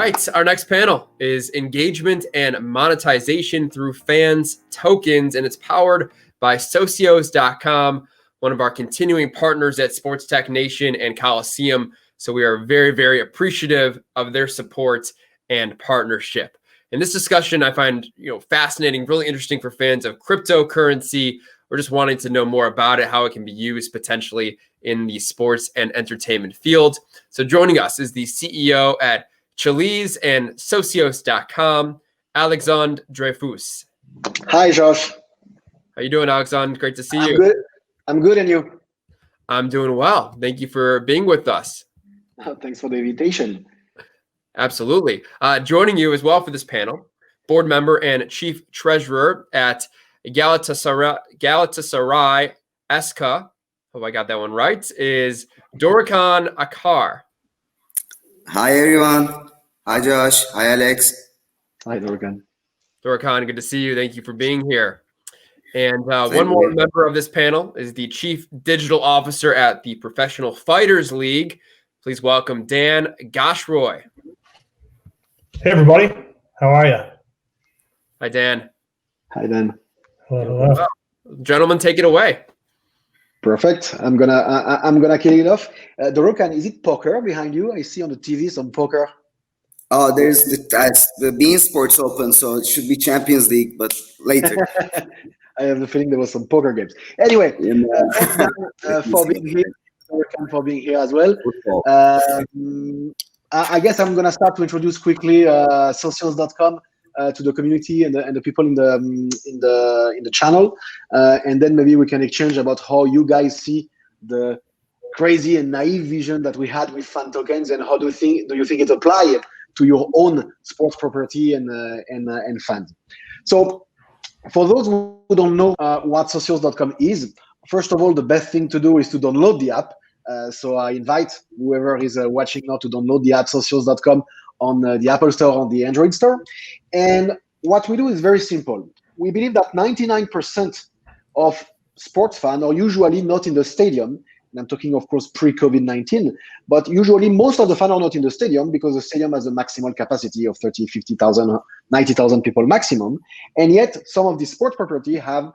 right, our next panel is engagement and monetization through fans tokens, and it's powered by Socios.com, one of our continuing partners at Sports Tech Nation and Coliseum. So we are very, very appreciative of their support and partnership. And this discussion I find fascinating, really interesting for fans of cryptocurrency. We're just wanting to know more about it, how it can be used potentially in the sports and entertainment field. So joining us is the CEO at Chiliz and Socios.com, Alexandre Dreyfus. Hi, Josh. How you doing, Alexandre? Great to see you. Good. I'm good, and you? I'm doing well. Thank you for being with us. Thanks for the invitation. Absolutely. Joining you as well for this panel, board member and chief treasurer at Galatasaray SK, hope I got that one right, is Dorukhan Acar. Hi, everyone. Hi, Josh. Hi, Alex. Hi, Dorukhan. Dorukhan, good to see you. Thank you for being here. And one more member of this panel is the chief digital officer at the Professional Fighters League. Please welcome Dan Ghosh-Roy. Hey, everybody. How are you? Hi, Dan. Hi, Dan. Hello. Well, gentlemen, take it away. Perfect. I'm gonna kick it off. Dorukhan, is it poker behind you? I see on the TV some poker. Oh, there's the Bean Sports Open, so it should be Champions League, but later. I have the feeling there was some poker games. Anyway, thanks, Dan, for being here. Dorukhan for being here as well. I guess I'm gonna start to introduce quickly Socios.com to the community and the people in the channel, and then maybe we can exchange about how you guys see the crazy and naive vision that we had with fan tokens, and how do you think it applies to your own sports property and fans. So, for those who don't know what Socios.com is, first of all, the best thing to do is to download the app. So I invite whoever is watching now to download the app Socios.com on the Apple Store, on the Android Store. And what we do is very simple. We believe that 99% of sports fans are usually not in the stadium. And I'm talking, of course, pre-COVID-19. But usually most of the fans are not in the stadium because the stadium has a maximal capacity of 30, 50,000, 90,000 people maximum. And yet some of these sports property have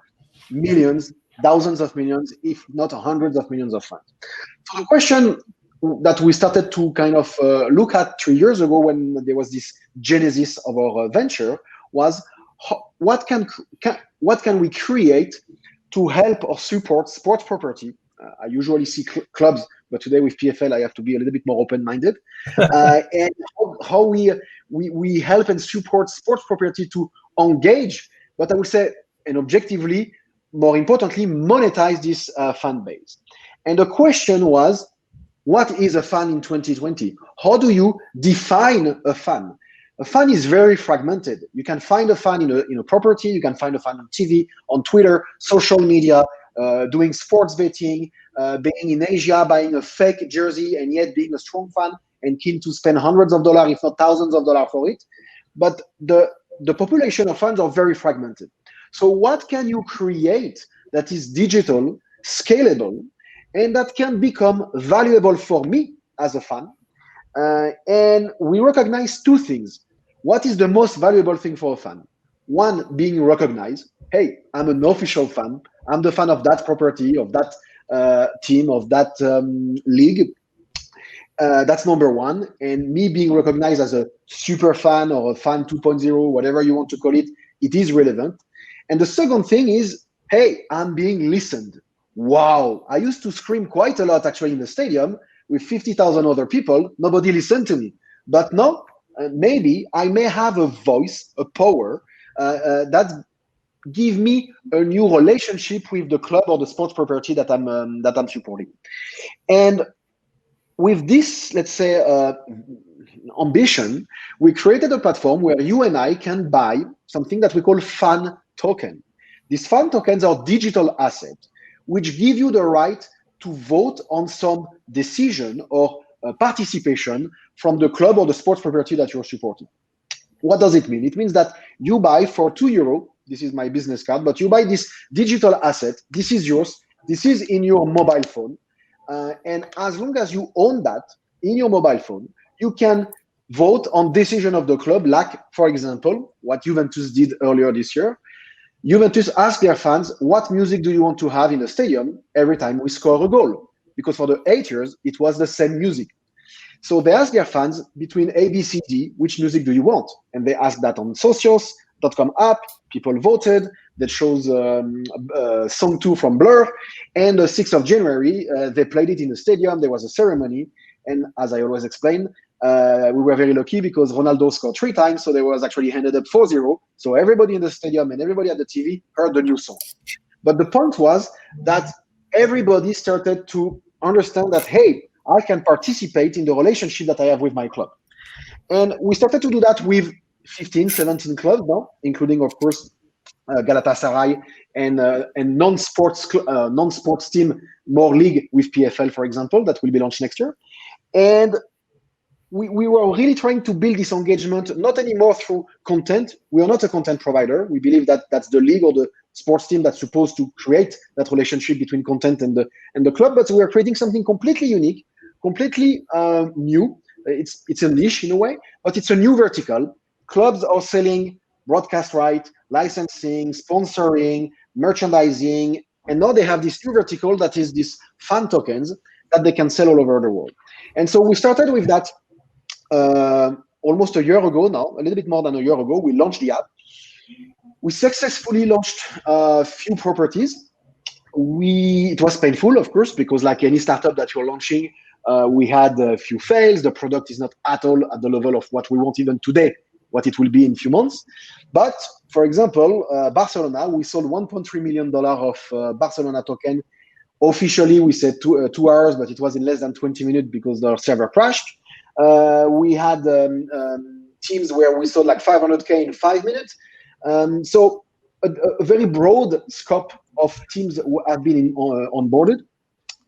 millions, thousands of millions, if not hundreds of millions of fans. So the question that we started to kind of look at 3 years ago when there was this genesis of our venture was what can we create to help or support sports property. I usually see clubs, but today with PFL I have to be a little bit more open-minded. And how we help and support sports property to engage, but I would say, and objectively, more importantly, monetize this fan base. And the question was, what is a fan in 2020? How do you define a fan? A fan is very fragmented. You can find a fan in a property, you can find a fan on TV, on Twitter, social media, doing sports betting, being in Asia, buying a fake jersey, and yet being a strong fan and keen to spend hundreds of dollars, if not thousands of dollars for it. But the population of fans are very fragmented. So what can you create that is digital, scalable, and that can become valuable for me as a fan? And we recognize two things. What is the most valuable thing for a fan? One, being recognized. Hey, I'm an official fan. I'm the fan of that property, of that team, of that league. That's number one. And me being recognized as a super fan or a fan 2.0, whatever you want to call it, it is relevant. And the second thing is, hey, I'm being listened. Wow. I used to scream quite a lot actually in the stadium with 50,000 other people. Nobody listened to me. But now, maybe I may have a voice, a power that give me a new relationship with the club or the sports property that I'm supporting. And with this, let's say, ambition, we created a platform where you and I can buy something that we call fan token. These fan tokens are digital assets, which give you the right to vote on some decision or participation from the club or the sports property that you're supporting. What does it mean? It means that you buy for €2, this is my business card, but you buy this digital asset, this is yours, this is in your mobile phone, and as long as you own that in your mobile phone, you can vote on decision of the club, like, for example, what Juventus did earlier this year. Juventus asked their fans, what music do you want to have in the stadium every time we score a goal? Because for the 8 years, it was the same music. So they asked their fans, between A, B, C, D, which music do you want? And they asked that on socios.com app. People voted. That shows Song 2 from Blur. And the 6th of January, they played it in the stadium. There was a ceremony. And as I always explain, we were very lucky because Ronaldo scored 3 times. So they was actually handed up 4-0. So everybody in the stadium and everybody at the TV heard the new song. But the point was that everybody started to understand that, hey, I can participate in the relationship that I have with my club. And we started to do that with 15, 17 clubs now, including, of course, Galatasaray and non-sports team, more league with PFL, for example, that will be launched next year. And we were really trying to build this engagement, not anymore through content. We are not a content provider. We believe that that's the league or the sports team that's supposed to create that relationship between content and the club. But we are creating something completely unique, completely new. It's a niche in a way, but it's a new vertical. Clubs are selling broadcast right, licensing, sponsoring, merchandising, and now they have this new vertical that is these fan tokens that they can sell all over the world. And so we started with that almost a year ago now, a little bit more than a year ago. We launched the app. We successfully launched a few properties. It was painful, of course, because like any startup that you're launching, we had a few fails. The product is not at all at the level of what we want even today, what it will be in a few months. But for example, Barcelona, we sold $1.3 million of Barcelona token. Officially, we said 2 hours, but it was in less than 20 minutes because the server crashed. We had teams where we sold like 500K in 5 minutes. So a very broad scope of teams who have been onboarded,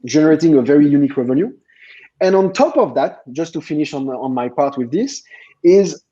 generating a very unique revenue. And on top of that, just to finish on my part with this, is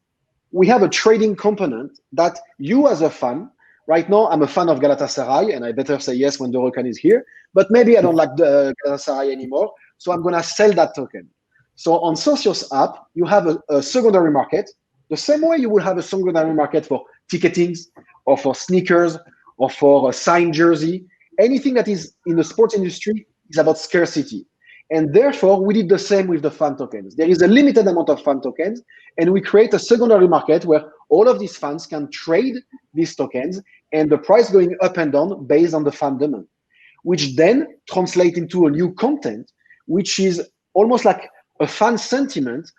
we have a trading component that you as a fan, right now I'm a fan of Galatasaray, and I better say yes when Dorukhan is here, but maybe I don't like the Galatasaray anymore, so I'm gonna sell that token. So on Socios app, you have a secondary market, the same way you will have a secondary market for ticketings or for sneakers or for a signed jersey. Anything that is in the sports industry is about scarcity. And therefore, we did the same with the fan tokens. There is a limited amount of fan tokens, and we create a secondary market where all of these fans can trade these tokens and the price going up and down based on the fan demand, which then translate into a new content, which is almost like a fan sentiment,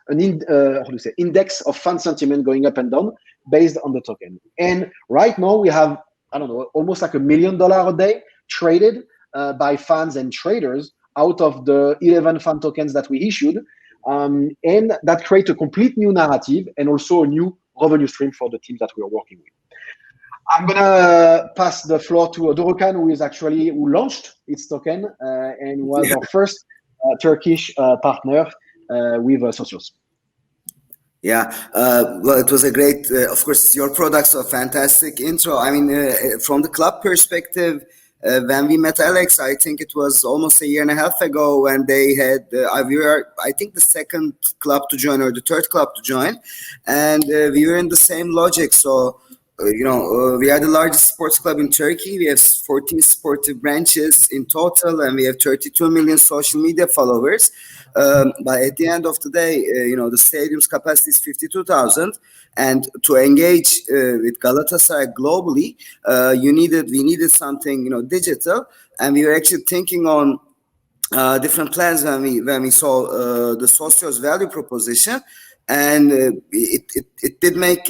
index of fan sentiment going up and down based on the token. And right now we have, I don't know, almost like $1 million a day traded by fans and traders out of the 11 fan tokens that we issued. And that creates a complete new narrative and also a new revenue stream for the teams that we are working with. I'm gonna pass the floor to Dorukhan, who launched its token and was our first Turkish partner with Socios. Yeah, well, it was a great, of course, your products are fantastic intro. I mean, from the club perspective, when we met Alex, I think it was almost a year and a half ago when they had, we were, I think, the second club to join or the third club to join. And we were in the same logic. So, we are the largest sports club in Turkey. We have 14 sportive branches in total, and we have 32 million social media followers. But at the end of the day, the stadium's capacity is 52,000. And to engage with Galatasaray globally, we needed something, digital. And we were actually thinking on different plans when we saw the Socios value proposition. And it did make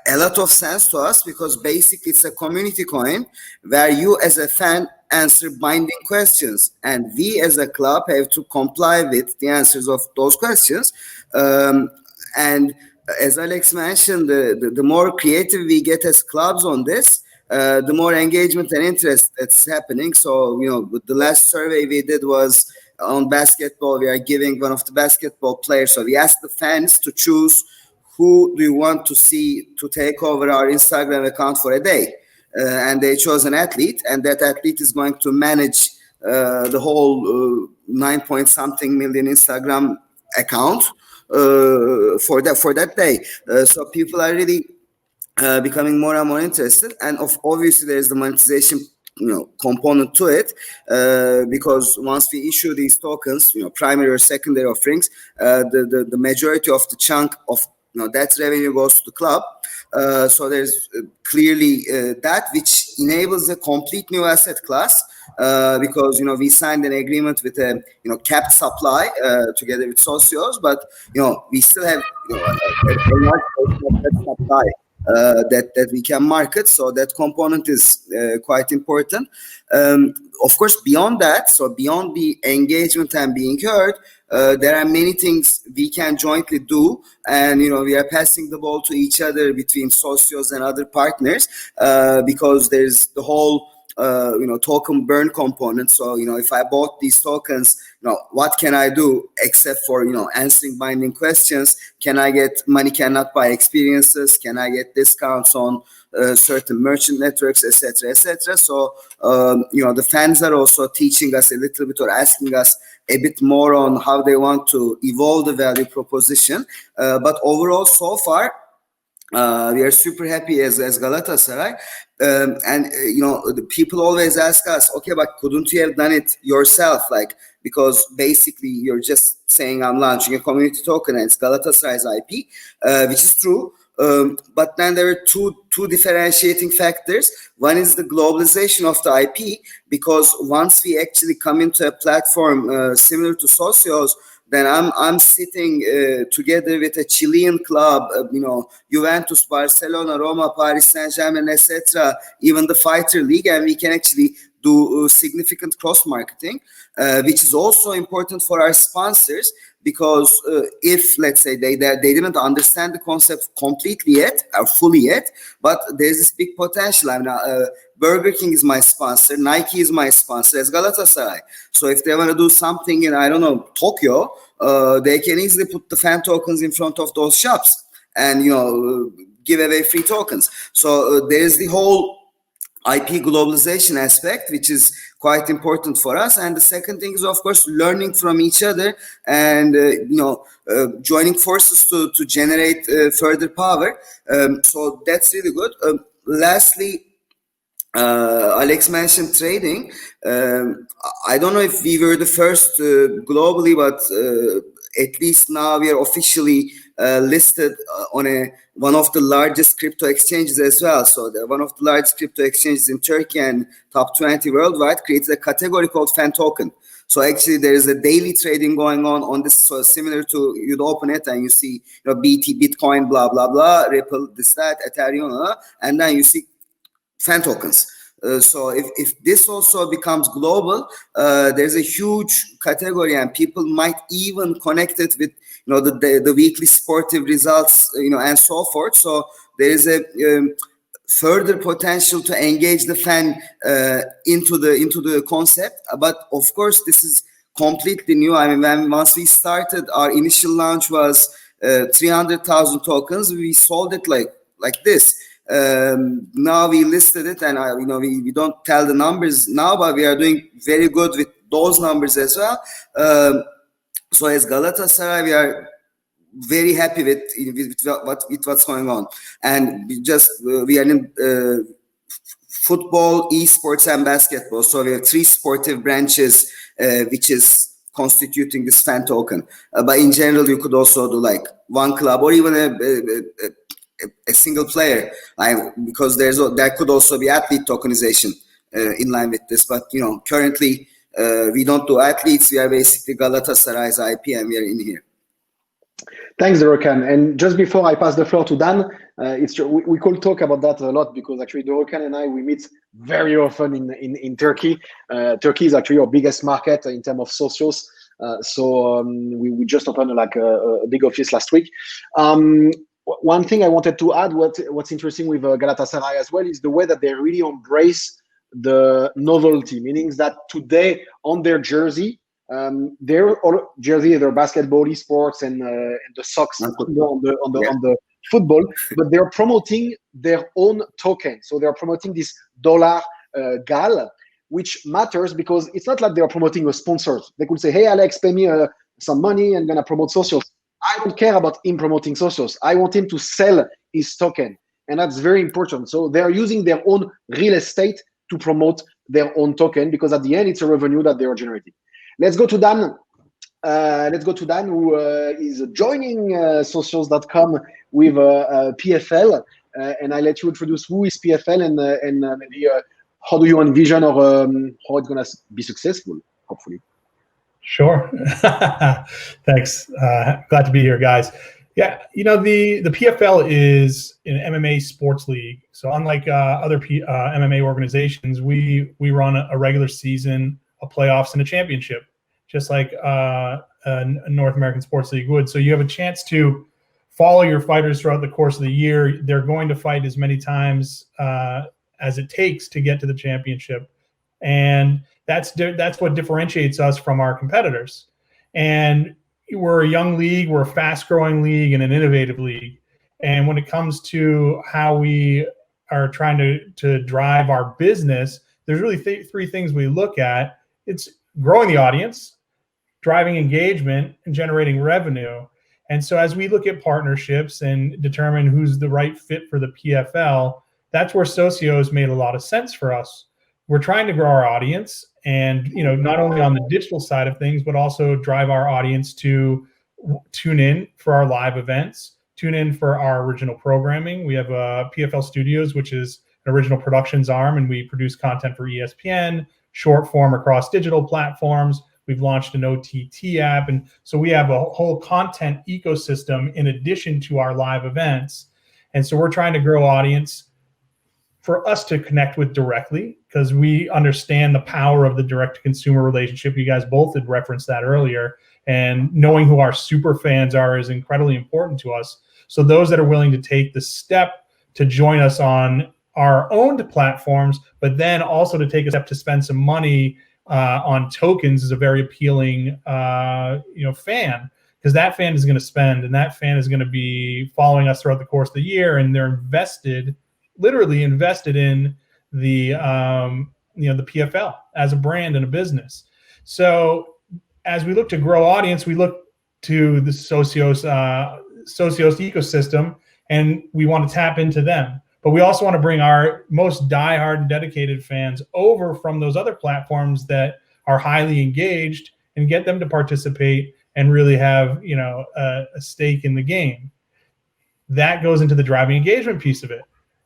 a lot of sense to us because basically it's a community coin where you as a fan answer binding questions and we as a club have to comply with the answers of those questions. And as Alex mentioned, the more creative we get as clubs on this, the more engagement and interest that's happening. So, with the last survey we did was on basketball. We are giving one of the basketball players. So we asked the fans to choose who do you want to see to take over our Instagram account for a day? And they chose an athlete, and that athlete is going to manage the whole 9 point something million Instagram account for that day. So people are really becoming more and more interested, and obviously there's the monetization component to it, because once we issue these tokens, primary or secondary offerings, the majority of the chunk of that revenue goes to the club. So there's clearly that, which enables a complete new asset class, because we signed an agreement with a capped supply together with Socios, but we still have a large portion of that supply that we can market. So that component is quite important. Of course, beyond that, so beyond the engagement and being heard, there are many things we can jointly do, and we are passing the ball to each other between Socios and other partners, because there's the whole token burn component. So if I bought these tokens, what can I do except for answering binding questions? Can I get money cannot buy experiences? Can I get discounts on certain merchant networks, etc., etc.? So the fans are also teaching us a little bit, or asking us a bit more on how they want to evolve the value proposition. But overall, so far, we are super happy as Galatasaray. And the people always ask us, okay, but couldn't you have done it yourself? Because basically you're just saying I'm launching a community token and it's Galatasaray's IP, which is true. But then there are two differentiating factors. One is the globalization of the IP, because once we actually come into a platform similar to Socios, then I'm sitting together with a Chilean club, Juventus, Barcelona, Roma, Paris Saint-Germain, etc., even the Fighter League, and we can actually do significant cross-marketing, which is also important for our sponsors, because if, let's say, they didn't understand the concept completely yet, or fully yet, but there's this big potential. Burger King is my sponsor, Nike is my sponsor as Galatasaray. So if they want to do something in, I don't know, Tokyo, they can easily put the fan tokens in front of those shops and, give away free tokens. So there's the whole IP globalization aspect, which is quite important for us. And the second thing is, of course, learning from each other and, joining forces to generate further power. So that's really good. Lastly, Alex mentioned trading. I don't know if we were the first globally, but at least now we are officially listed on one of the largest crypto exchanges as well. So one of the largest crypto exchanges in Turkey and top 20 worldwide creates a category called Fan Token. So actually there is a daily trading going on this, so similar to, you'd open it and you see BT, Bitcoin, blah, blah, blah, Ripple, this, that, Ethereum, and then you see fan tokens. So if this also becomes global, there's a huge category, and people might even connect it with the weekly sportive results, and so forth. So there is a further potential to engage the fan into the concept. But of course, this is completely new. I mean, once we started, our initial launch was 300,000 tokens. We sold it like this. Now we listed it, and we don't tell the numbers now, but we are doing very good with those numbers as well. So as Galatasaray, we are very happy with what's going on, and we are in football, esports, and basketball. So we have 3 sportive branches, which is constituting this fan token. But in general, you could also do like one club or even a single player, because there could also be athlete tokenization in line with this. But currently we don't do athletes. We are basically Galatasaray's IP, and we are in here. Thanks, Dorukhan. And just before I pass the floor to Dan, we could talk about that a lot, because actually Dorukhan and I, we meet very often in Turkey. Turkey is actually our biggest market in terms of socials. So we just opened a big office last week. One thing I wanted to add, what's interesting with Galatasaray as well, is the way that they really embrace the novelty, meaning that today on their jersey, their basketball, esports, and the socks on the football, but they're promoting their own token. So they're promoting this dollar GAL, which matters because it's not like they're promoting a sponsor. They could say, hey, Alex, pay me some money, I'm going to promote socials. I don't care about him promoting socios. I want him to sell his token. And that's very important. So they're using their own real estate to promote their own token, because at the end, it's a revenue that they are generating. Let's go to Dan. Who is joining socios.com with PFL. And I let you introduce who is PFL and maybe how do you envision or how it's going to be successful, hopefully. Sure. Thanks. Glad to be here, guys. Yeah, the PFL is an MMA sports league. So unlike other MMA organizations, we run a regular season, a playoffs, and a championship, just like a North American sports league would. So you have a chance to follow your fighters throughout the course of the year. They're going to fight as many times as it takes to get to the championship, and that's what differentiates us from our competitors. And we're a young league, we're a fast-growing league, and an innovative league. And when it comes to how we are trying to drive our business, there's really three things we look at. It's growing the audience, driving engagement, and generating revenue. And so as we look at partnerships and determine who's the right fit for the PFL, that's where Socios made a lot of sense for us. We're trying to grow our audience, and not only on the digital side of things, but also drive our audience to tune in for our live events, tune in for our original programming. We have PFL Studios, which is an original productions arm, and we produce content for ESPN, short form across digital platforms. We've launched an OTT app, and so we have a whole content ecosystem in addition to our live events. And so we're trying to grow audience for us to connect with directly, because we understand the power of the direct-to-consumer relationship. You guys both had referenced that earlier, and knowing who our super fans are is incredibly important to us. So those that are willing to take the step to join us on our owned platforms, but then also to take a step to spend some money on tokens is a very appealing fan, because that fan is going to spend, and that fan is going to be following us throughout the course of the year, and they're literally invested in the the PFL as a brand and a business. So as we look to grow audience, we look to the Socios ecosystem, and we want to tap into them. But we also want to bring our most diehard and dedicated fans over from those other platforms that are highly engaged, and get them to participate and really have a stake in the game. That goes into the driving engagement piece of it.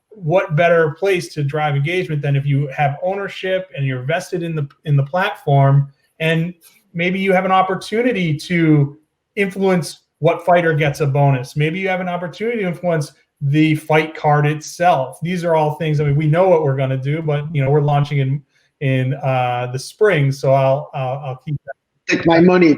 What better place to drive engagement than if you have ownership and you're vested in the platform, and maybe you have an opportunity to influence what fighter gets a bonus. Maybe you have an opportunity to influence the fight card itself. These are all things. I mean, we know what we're going to do, but we're launching in the spring, so I'll keep that. Take my money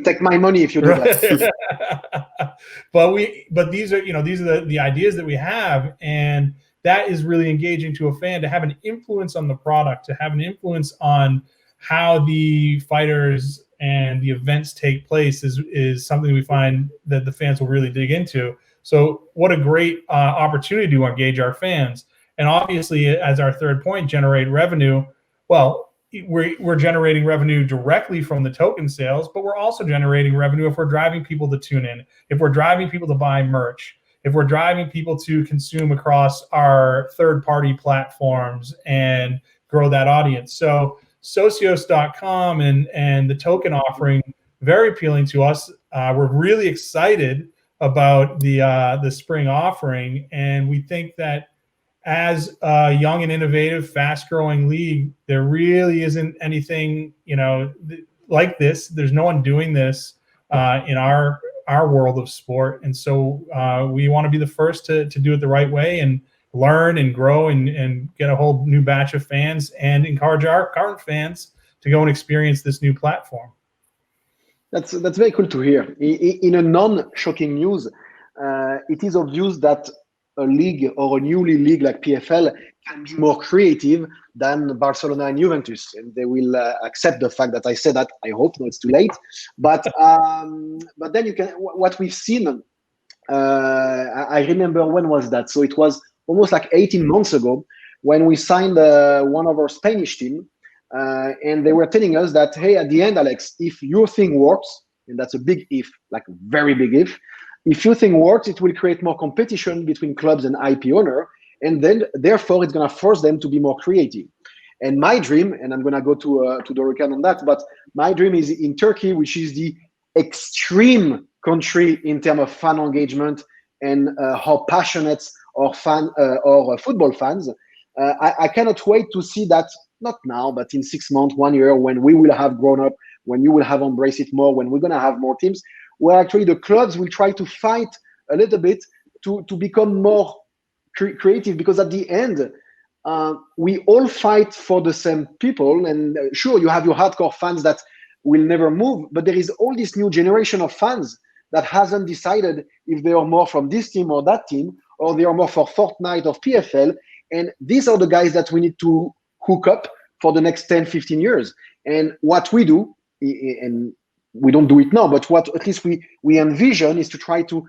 if you do that. But these are the ideas that we have, and that is really engaging to a fan, to have an influence on the product, to have an influence on how the fighters and the events take place is something we find that the fans will really dig into. So what a great opportunity to engage our fans. And obviously, as our third point, generate revenue. Well, we're generating revenue directly from the token sales, but we're also generating revenue if we're driving people to tune in, if we're driving people to buy merch, if we're driving people to consume across our third-party platforms and grow that audience. So Socios.com and the token offering, very appealing to us. We're really excited about the spring offering, and we think that as a young and innovative, fast-growing league, there really isn't anything like this. There's no one doing this in our world of sport, and so we want to be the first to do it the right way and learn and grow and get a whole new batch of fans, and encourage our current fans to go and experience this new platform. That's very cool to hear. In a non-shocking news, it is obvious that a league or a newly league like PFL can be more creative than Barcelona and Juventus, and they will accept the fact that I said that. I hope not, it's too late. But then you can, what we've seen. I remember, when was that? So it was almost like 18 months ago when we signed one of our Spanish team, and they were telling us that, hey, at the end, Alex, if your thing works, and that's a big if, like very big if, If your thing works, it will create more competition between clubs and IP owner, and then therefore it's going to force them to be more creative. And my dream, and I'm going to go to Dorukhan on that, but my dream is in Turkey, which is the extreme country in terms of fan engagement and how passionate or football fans. I cannot wait to see that, not now, but in 6 months, 1 year, when we will have grown up, when you will have embraced it more, when we're going to have more teams, where actually the clubs will try to fight a little bit to become more creative, because at the end, we all fight for the same people. And sure, you have your hardcore fans that will never move, but there is all this new generation of fans that hasn't decided if they are more from this team or that team, or they are more for Fortnite or PFL. And these are the guys that we need to hook up for the next 10, 15 years. And what we do, and we don't do it now, but what at least we envision is to try to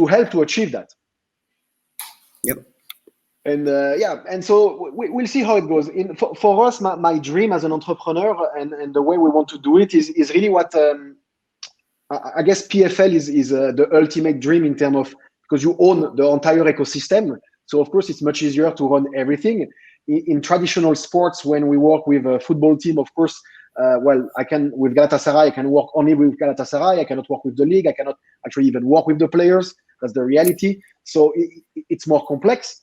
help to achieve that. Yep. And and so we'll see how it goes. For us, my dream as an entrepreneur and the way we want to do it is really what I guess PFL is the ultimate dream in terms of, because you own the entire ecosystem. So of course it's much easier to run everything. In traditional sports, when we work with a football team, of course, I can with Galatasaray, I can work only with Galatasaray. I cannot work with the league. I cannot actually even work with the players. That's the reality. So it's more complex.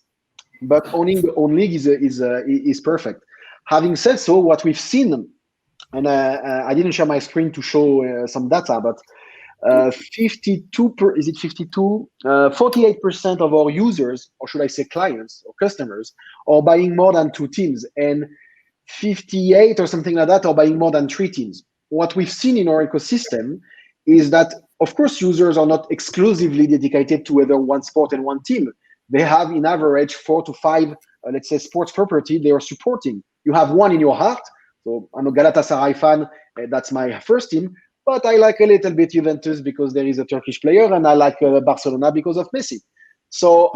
But owning the own league is perfect. Having said so, what we've seen, and I didn't share my screen to show some data, but 48% of our users, or should I say clients or customers, are buying more than 2 teams, and 58 or something like that are buying more than 3 teams. What we've seen in our ecosystem is that, of course, users are not exclusively dedicated to either one sport and one team. They have, in average, 4 to 5, let's say, sports property they are supporting. You have one in your heart. So I'm a Galatasaray fan. That's my first team. But I like a little bit Juventus because there is a Turkish player, and I like Barcelona because of Messi. So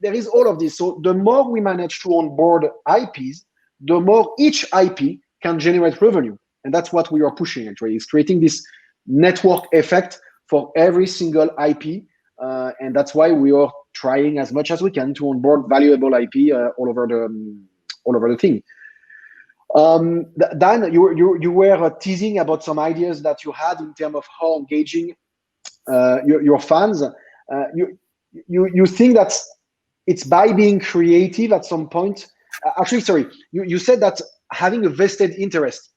there is all of this. So the more we manage to onboard IPs, the more each IP can generate revenue. And that's what we are pushing, actually, is creating this network effect for every single IP. And that's why we are trying as much as we can to onboard valuable IP all over the thing. Dan, you were teasing about some ideas that you had in terms of how engaging your fans. You think that it's by being creative at some point. Actually, sorry, you said that having a vested interest,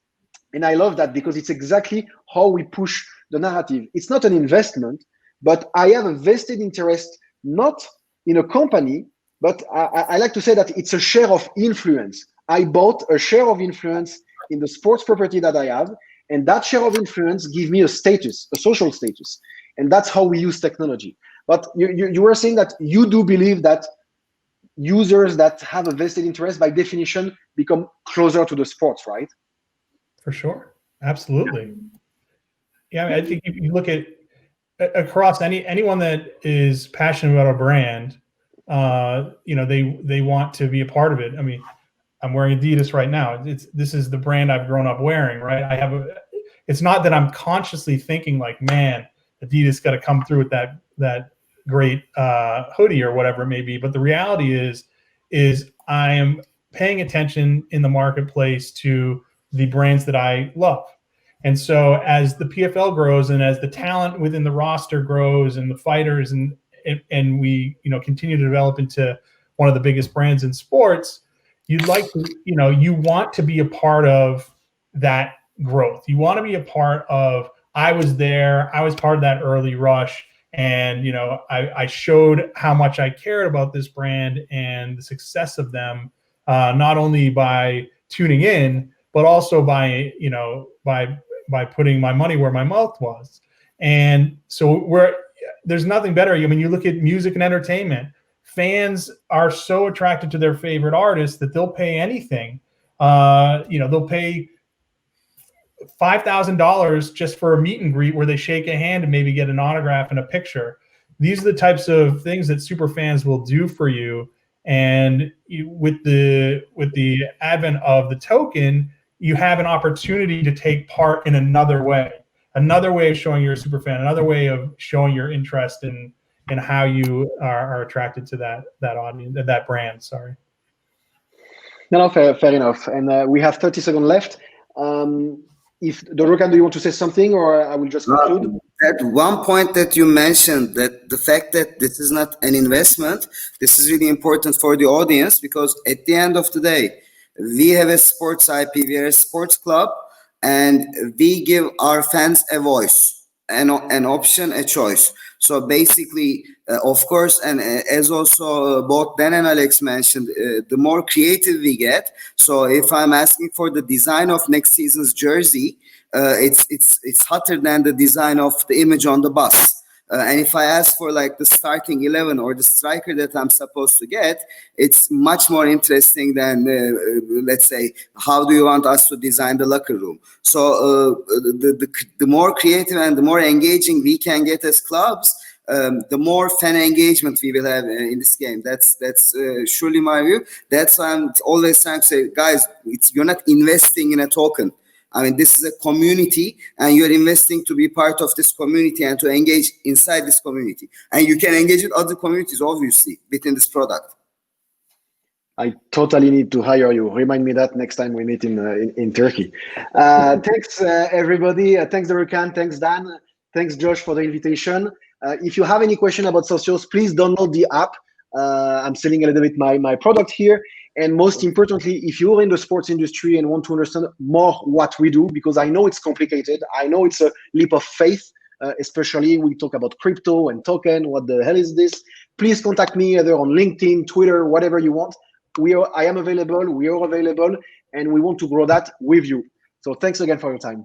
and I love that because it's exactly how we push the narrative. It's not an investment, but I have a vested interest not in a company, but I like to say that it's a share of influence. I bought a share of influence in the sports property that I have, and that share of influence gives me a status, a social status. And that's how we use technology. But you were saying that you do believe that users that have a vested interest, by definition, become closer to the sports, right? For sure. Absolutely. Yeah, I mean, I think if you look at across anyone that is passionate about a brand, they want to be a part of it. I mean, I'm wearing Adidas right now. This is the brand I've grown up wearing, right? It's not that I'm consciously thinking like, man, Adidas got to come through with that great hoodie or whatever it may be. But the reality is I am paying attention in the marketplace to the brands that I love. And so as the PFL grows and as the talent within the roster grows and the fighters and we continue to develop into one of the biggest brands in sports, you'd like to, you want to be a part of that growth. You want to be a part of, I was there, I was part of that early rush. And, I showed how much I cared about this brand and the success of them, not only by tuning in, but also by putting my money where my mouth was. And so there's nothing better. I mean, you look at music and entertainment. Fans are so attracted to their favorite artists that they'll pay anything. They'll pay $5,000 just for a meet and greet where they shake a hand and maybe get an autograph and a picture. These are the types of things that super fans will do for you. And with the advent of the token, you have an opportunity to take part in another way. another way of showing you're a super fan, another way of showing your interest in how you are attracted to that audience, that brand. Sorry. No, fair enough. And we have 30 seconds left. If Dorukhan, do you want to say something, or I will just conclude? At one point that you mentioned, that the fact that this is not an investment, this is really important for the audience, because at the end of the day, we have a sports IP, we are a sports club, and we give our fans a voice, an option, a choice. So basically, of course, and as also both Dan and Alex mentioned, the more creative we get. So if I'm asking for the design of next season's jersey, it's hotter than the design of the image on the bus. And if I ask for like the starting 11 or the striker that I'm supposed to get, it's much more interesting than, let's say, how do you want us to design the locker room? So the more creative and the more engaging we can get as clubs, the more fan engagement we will have in this game. That's surely my view. That's why I'm always trying to say, guys, you're not investing in a token. I mean, this is a community, and you're investing to be part of this community and to engage inside this community. And you can engage with other communities, obviously, within this product. I totally need to hire you. Remind me that next time we meet in Turkey. Thanks, everybody. Thanks, Dorukhan. Thanks, Dan. Thanks, Josh, for the invitation. If you have any question about Socios, please download the app. I'm selling a little bit my product here. And most importantly, if you're in the sports industry and want to understand more what we do, because I know it's complicated, I know it's a leap of faith, especially we talk about crypto and token, what the hell is this? Please contact me either on LinkedIn, Twitter, whatever you want. I am available, we are available, and we want to grow that with you. So thanks again for your time.